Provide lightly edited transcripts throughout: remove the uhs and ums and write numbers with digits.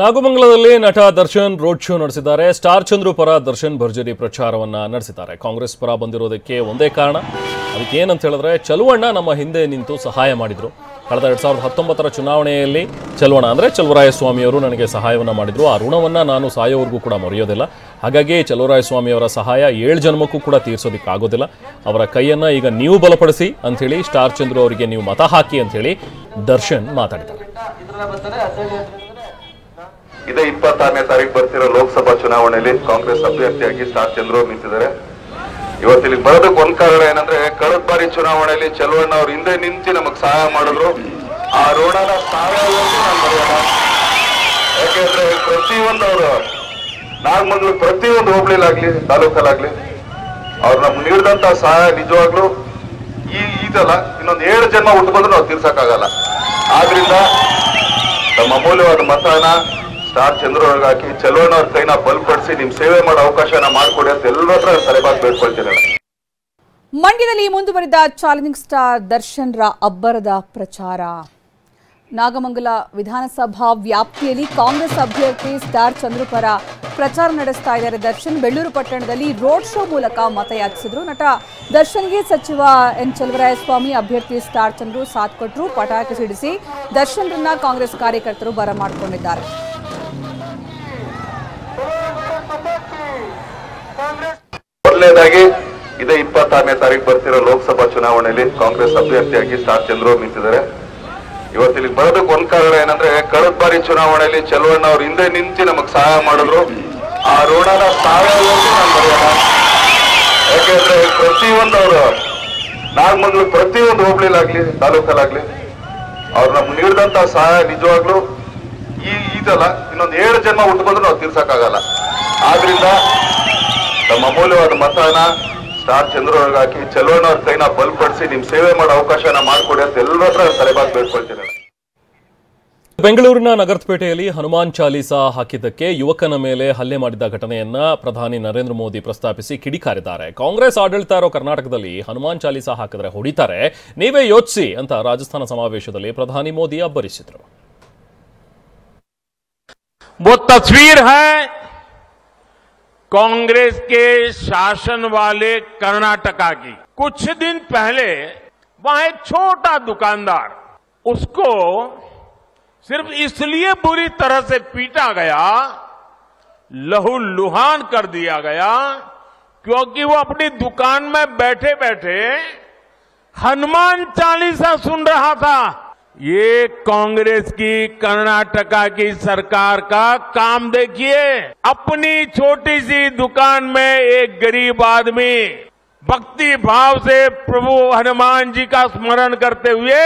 ನಾಗಮಂಗಲದಲ್ಲಿ ನಟ Darshan road show ನಡೆಸಿದ್ದಾರೆ. Star Chandru ಪರ ದರ್ಶನ್ ಭರ್ಜರಿ ಪ್ರಚಾರವನ್ನ ನಡೆಸಿದ್ದಾರೆ. ಕಾಂಗ್ರೆಸ್ ಪರ ಬಂದಿರೋದಕ್ಕೆ ಒಂದೇ ಕಾರಣ, ಅದಕ್ಕೆ ಏನಂತ ಹೇಳಿದ್ರೆ ಚಲುವಣ್ಣ ನಮ್ಮ ಹಿಂದೆ ನಿಂತು ಸಹಾಯ ಮಾಡಿದ್ರು. ಕಳೆದ 2019 ಚುನಾವಣೆಯಲ್ಲಿ ಚಲುವಣ್ಣ ಅಂದರೆ ಚಲುವರಾಯಸ್ವಾಮಿಯವರು ನನಗೆ ಸಹಾಯವನ್ನು ಮಾಡಿದ್ರು. ಆ ಋಣವನ್ನು ನಾನು ಸಾಯೋವರೆಗೂ ಕೂಡ ಮರೆಯೋದಿಲ್ಲ. ಹಾಗಾಗಿ ಚಲುವರಾಯಸ್ವಾಮಿಯವರ ಸಹಾಯ 7 ಜನ್ಮಕ್ಕೂ ಕೂಡ ತೀರಿಸೋದಕ್ಕಾಗೋದಿಲ್ಲ. ಅವರ ಕೈಯನ್ನು ಈಗ ನೀವು ಬಲಪಡಿಸಿ ಅಂಥೇಳಿ ಸ್ಟಾರ್ ಚಂದ್ರು ಅವರಿಗೆ ನೀವು ಮತ ಹಾಕಿ ಅಂಥೇಳಿ ದರ್ಶನ್ ಮಾತಾಡಿದ್ದಾರೆ. ಇದೇ 26ನೇ ತಾರೀಕು ಬರ್ತಿರೋ ಲೋಕಸಭಾ ಚುನಾವಣೆಯಲ್ಲಿ ಕಾಂಗ್ರೆಸ್ ಅಭ್ಯರ್ಥಿಯಾಗಿ ಸ್ಟಾರ್ ಚಂದ್ರು ನಿಂತಿದ್ದಾರೆ. ಇವತ್ತಿಲ್ಲಿ ಬರೋದಕ್ಕೆ ಒಂದ್ ಕಾರಣ ಏನಂದ್ರೆ, ಕಳೆದ ಬಾರಿ ಚುನಾವಣೆಯಲ್ಲಿ ಚಲುವಣ್ಣ ಅವ್ರ ಹಿಂದೆ ನಿಂತು ನಮಗ್ ಸಹಾಯ ಮಾಡಿದ್ರು. ಆ ಋಣನ ಸಾಯೋವರೆಗೂ ನಾನು ಮರೆಯೋಣ. ಯಾಕೆಂದ್ರೆ ಪ್ರತಿಯೊಂದು ಅವರು ನಾಗಮಂಗಲ ಪ್ರತಿಯೊಂದು ಹೋಬಳಿಲಾಗ್ಲಿ ತಾಲೂಕಲ್ಲಾಗ್ಲಿ ಅವ್ರು ನಮ್ಗೆ ನೀಡಿದಂತ ಸಹಾಯ ನಿಜವಾಗ್ಲೂ ಇದಲ್ಲ, ಇನ್ನೊಂದು 7 ಜನ್ಮ ಹುಟ್ಟುಕೊಂಡ್ರು ನಾವು ತೀರ್ಸಕ್ಕಾಗಲ್ಲ. ಆದ್ರಿಂದ ನಮ್ಮ ಅಮೂಲ್ಯವಾದ ಮತನ ಸ್ಟಾರ್ ಚಂದ್ರು ಅವ್ರಿಗೆ ಹಾಕಿ ಚಲುವಣ್ಣ ಅವ್ರ ಕೈನ ಬಲಪಡಿಸಿ ನಿಮ್ ಸೇವೆ ಮಾಡೋ ಅವಕಾಶನ ಮಾಡ್ಕೊಡಿ ಅಂತ ಎಲ್ಲರ ಹತ್ರ ತಲೆಬಾಗಿ ಬೇಡ್ಕೊಳ್ತೀನಿ. ಮಂಡ್ಯದಲ್ಲಿ ಮುಂದುವರಿದ ಚಾಲೆಂಜಿಂಗ್ ಸ್ಟಾರ್ ದರ್ಶನ್ ರ ಅಬ್ಬರದ ಪ್ರಚಾರ. ನಾಗಮಂಗಲ ವಿಧಾನಸಭಾ ವ್ಯಾಪ್ತಿಯಲ್ಲಿ ಕಾಂಗ್ರೆಸ್ ಅಭ್ಯರ್ಥಿ ಸ್ಟಾರ್ ಚಂದ್ರು ಪರ ಪ್ರಚಾರ ನಡೆಸ್ತಾ ಇದ್ದಾರೆ ದರ್ಶನ್. ಬೆಳ್ಳೂರು ಪಟ್ಟಣದಲ್ಲಿ ರೋಡ್ ಶೋ ಮೂಲಕ ಮತಯಾಚಿಸಿದ್ರು. ನಟ ದರ್ಶನ್ಗೆ ಸಚಿವ ಎನ್ ಚಲುವರಾಯಸ್ವಾಮಿ, ಅಭ್ಯರ್ಥಿ ಸ್ಟಾರ್ ಚಂದ್ರು ಸಾಥ್ ಕೊಟ್ಟರು. ಪಟಾಕಿ ಸಿಡಿಸಿ ದರ್ಶನ್ರನ್ನ ಕಾಂಗ್ರೆಸ್ ಕಾರ್ಯಕರ್ತರು ಬರಮಾಡಿಕೊಂಡಿದ್ದಾರೆ. ಮೊದಲನೇದಾಗಿ ಇದೇ 26ನೇ ತಾರೀಕು ಬರ್ತಿರೋ ಲೋಕಸಭಾ ಚುನಾವಣೆಯಲ್ಲಿ ಕಾಂಗ್ರೆಸ್ ಅಭ್ಯರ್ಥಿಯಾಗಿ ಸ್ಟಾರ್ ಚಂದ್ರು ನಿಂತಿದ್ದಾರೆ. ಇವತ್ತಿಲ್ಲಿ ಬರೋದಕ್ಕೆ ಒಂದ್ ಕಾರಣ ಏನಂದ್ರೆ, ಕಳೆದ ಬಾರಿ ಚುನಾವಣೆಯಲ್ಲಿ ಚಲುವಣ್ಣ ಅವ್ರ ಹಿಂದೆ ನಿಂತು ನಮಗ್ ಸಹಾಯ ಮಾಡಿದ್ರು. ಆ ಋಣನ ಸಾಯೋವರೆಗೂ ನಾನು ಮರೆಯೋಣ. ಯಾಕೆಂದ್ರೆ ಪ್ರತಿಯೊಂದು ಅವರು ನಾಗಮಂಗಲ ಪ್ರತಿಯೊಂದು ಹೋಬಳಿಲಾಗ್ಲಿ ತಾಲೂಕಲ್ಲಾಗ್ಲಿ ಅವ್ರು ನಮ್ಗೆ ನೀಡಿದಂತ ಸಹಾಯ ನಿಜವಾಗ್ಲೂ ಇದಲ್ಲ, ಇನ್ನೊಂದು 7 ಜನ್ಮ ಹುಟ್ಟುಕೊಂಡ್ರು ನಾವು ತೀರ್ಸಕ್ಕಾಗಲ್ಲ. ಆದ್ರಿಂದ ನಮ್ಮ ಅಮೂಲ್ಯವಾದ ಮತನ ಸ್ಟಾರ್ ಚಂದ್ರು ಅವ್ರಿಗೆ ಹಾಕಿ ಚಲುವಣ್ಣ ಅವ್ರ ಕೈನ ಬಲಪಡಿಸಿ ನಿಮ್ ಸೇವೆ ಮಾಡೋ ಅವಕಾಶನ ಮಾಡ್ಕೊಡಿ ಅಂತ ಎಲ್ಲರ ಹತ್ರ ತಲೆಬಾಗಿ ಬೇಡ್ಕೊಳ್ತೀನಿ. ಬೆಂಗಳೂರಿನ ನಗರಪೇಟೆಯಲ್ಲಿ ಹನುಮಾನ್ ಚಾಲೀಸಾ ಹಾಕಿದ್ದಕ್ಕೆ ಯುವಕನ ಮೇಲೆ ಹಲ್ಲೆ ಮಾಡಿದ ಘಟನೆಯನ್ನ ಪ್ರಧಾನಿ ನರೇಂದ್ರ ಮೋದಿ ಪ್ರಸ್ತಾಪಿಸಿ ಕಿಡಿಕಾರಿದ್ದಾರೆ. ಕಾಂಗ್ರೆಸ್ ಆಡಳಿತ ಇರೋ ಕರ್ನಾಟಕದಲ್ಲಿ ಹನುಮಾನ್ ಚಾಲೀಸಾ ಹಾಕಿದ್ರೆ ಹೊಡಿತಾರೆ, ನೀವೇ ಯೋಚಿಸಿ ಅಂತ ರಾಜಸ್ಥಾನ ಸಮಾವೇಶದಲ್ಲಿ ಪ್ರಧಾನಿ ಮೋದಿ ಅಬ್ಬರಿಸಿದರು. वो तस्वीर है कांग्रेस के शासन वाले कर्नाटका की। कुछ दिन पहले वहां एक छोटा दुकानदार, उसको सिर्फ इसलिए बुरी तरह से पीटा गया, लहूलुहान कर दिया गया, क्योंकि वो अपनी दुकान में बैठे बैठे हनुमान चालीसा सुन रहा था। ये कांग्रेस की कर्नाटका की सरकार का काम देखिए। अपनी छोटी सी दुकान में एक गरीब आदमी भक्ति भाव से प्रभु हनुमान जी का स्मरण करते हुए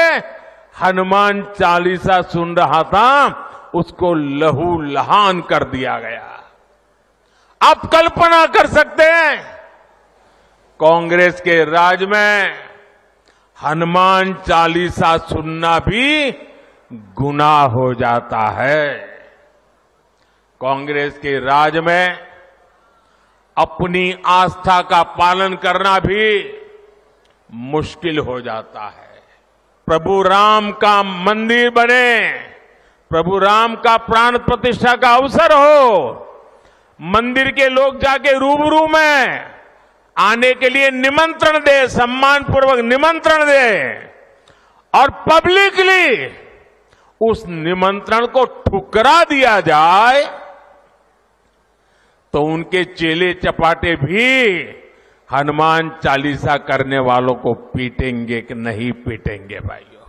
हनुमान चालीसा सुन रहा था, उसको लहू लहान कर दिया गया। आप कल्पना कर सकते हैं, कांग्रेस के राज में हनुमान चालीसा सुनना भी गुनाह हो जाता है। कांग्रेस के राज में अपनी आस्था का पालन करना भी मुश्किल हो जाता है। प्रभु राम का मंदिर बने, प्रभु राम का प्राण प्रतिष्ठा का अवसर हो, मंदिर के लोग जाके रूबरू में आने के लिए निमंत्रण दे, सम्मान पूर्वक निमंत्रण दे, और पब्लिकली उस निमंत्रण को ठुकरा दिया जाए तो उनके चेले चपाटे भी हनुमान चालीसा करने वालों को पीटेंगे कि नहीं पीटेंगे भाइयों।